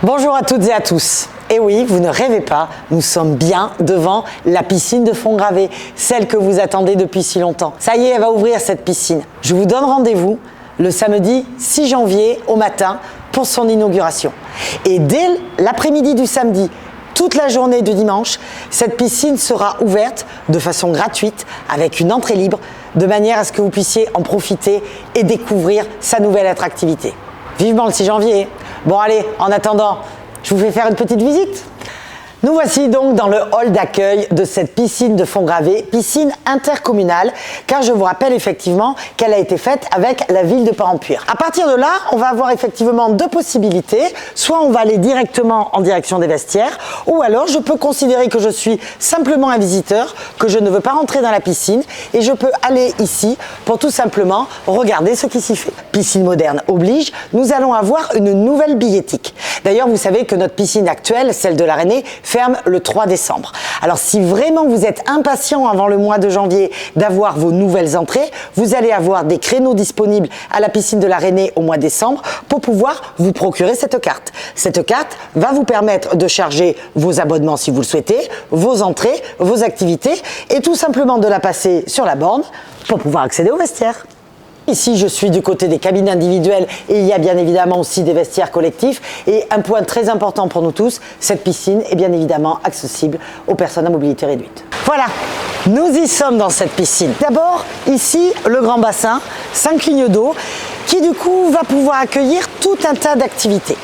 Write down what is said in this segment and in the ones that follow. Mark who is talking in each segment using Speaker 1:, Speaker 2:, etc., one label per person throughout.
Speaker 1: Bonjour à toutes et à tous. Et oui, vous ne rêvez pas, nous sommes bien devant la piscine de fond gravé, celle que vous attendez depuis si longtemps. Ça y est, elle va ouvrir cette piscine. Je vous donne rendez-vous le samedi 6 janvier au matin pour son inauguration. Et dès l'après-midi du samedi, toute la journée de dimanche, cette piscine sera ouverte de façon gratuite avec une entrée libre, de manière à ce que vous puissiez en profiter et découvrir sa nouvelle attractivité. Vivement le 6 janvier. Bon allez, en attendant, je vous fais faire une petite visite. Nous voici donc dans le hall d'accueil de cette piscine de fond gravé, piscine intercommunale, car je vous rappelle effectivement qu'elle a été faite avec la ville de Parampure. À partir de là, on va avoir effectivement deux possibilités. Soit on va aller directement en direction des vestiaires, ou alors je peux considérer que je suis simplement un visiteur, que je ne veux pas rentrer dans la piscine, et je peux aller ici pour tout simplement regarder ce qui s'y fait. Piscine moderne oblige, nous allons avoir une nouvelle billettique. D'ailleurs, vous savez que notre piscine actuelle, celle de la Rainée, ferme le 3 décembre. Alors si vraiment vous êtes impatient avant le mois de janvier d'avoir vos nouvelles entrées, vous allez avoir des créneaux disponibles à la piscine de la Rainée au mois de décembre pour pouvoir vous procurer cette carte. Cette carte va vous permettre de charger vos abonnements si vous le souhaitez, vos entrées, vos activités et tout simplement de la passer sur la borne pour pouvoir accéder au vestiaire. Ici, je suis du côté des cabines individuelles et il y a bien évidemment aussi des vestiaires collectifs. Et un point très important pour nous tous, cette piscine est bien évidemment accessible aux personnes à mobilité réduite. Voilà, nous y sommes dans cette piscine. D'abord, ici, le grand bassin, 5 lignes d'eau, qui du coup va pouvoir accueillir tout un tas d'activités.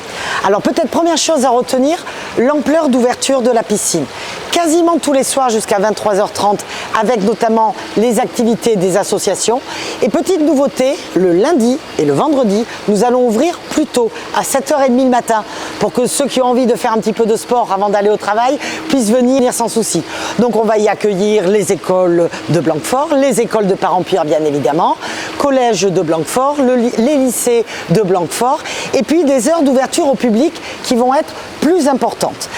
Speaker 1: Alors peut-être première chose à retenir, l'ampleur d'ouverture de la piscine. Quasiment tous les soirs jusqu'à 23h30 avec notamment les activités des associations. Et petite nouveauté, le lundi et le vendredi, nous allons ouvrir plus tôt, à 7h30 le matin, pour que ceux qui ont envie de faire un petit peu de sport avant d'aller au travail puissent venir sans souci. Donc on va y accueillir les écoles de Blanquefort, les écoles de Parampure bien évidemment, collège de Blanquefort, les lycées de Blanquefort, et puis des heures d'ouverture au public qui vont être plus importantes.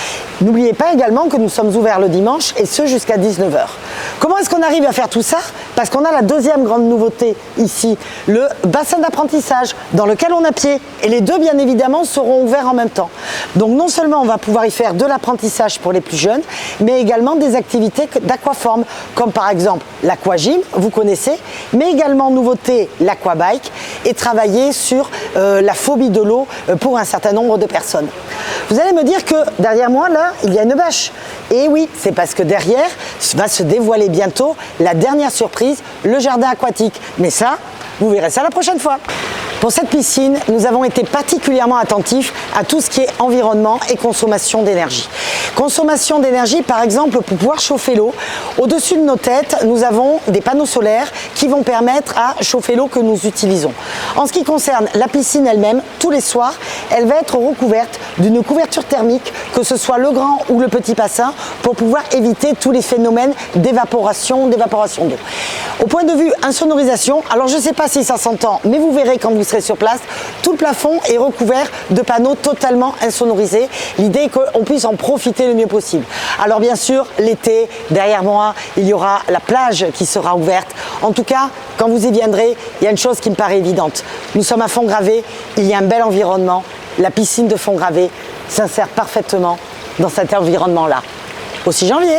Speaker 1: N'oubliez pas également que nous sommes ouverts le dimanche et ce jusqu'à 19h. Comment est-ce qu'on arrive à faire tout ça? Parce qu'on a la deuxième grande nouveauté ici, le bassin d'apprentissage dans lequel on a pied. Et les deux, bien évidemment, seront ouverts en même temps. Donc non seulement on va pouvoir y faire de l'apprentissage pour les plus jeunes, mais également des activités d'aquaforme, comme par exemple l'aquagym, vous connaissez, mais également nouveauté l'aquabike et travailler sur la phobie de l'eau pour un certain nombre de personnes. Vous allez me dire que derrière moi, là, il y a une bâche. Et oui, c'est parce que derrière va se dévoiler bientôt la dernière surprise, le jardin aquatique. Mais ça, vous verrez ça la prochaine fois. Pour cette piscine, nous avons été particulièrement attentifs à tout ce qui est environnement et consommation d'énergie. Consommation d'énergie, par exemple, pour pouvoir chauffer l'eau. Au-dessus de nos têtes, nous avons des panneaux solaires qui vont permettre à chauffer l'eau que nous utilisons. En ce qui concerne la piscine elle-même, tous les soirs, elle va être recouverte d'une couverture thermique, que ce soit le grand ou le petit bassin, pour pouvoir éviter tous les phénomènes d'évaporation d'eau. Au point de vue insonorisation, alors je ne sais pas si ça s'entend, mais vous verrez quand vous serez sur place, tout le plafond est recouvert de panneaux totalement insonorisés. L'idée est qu'on puisse en profiter le mieux possible. Alors bien sûr, l'été, derrière moi, il y aura la plage qui sera ouverte. En tout cas, quand vous y viendrez, il y a une chose qui me paraît évidente. Nous sommes à fond gravé, il y a un bel environnement. La piscine de fond gravé s'insère parfaitement dans cet environnement-là. Au 6 janvier.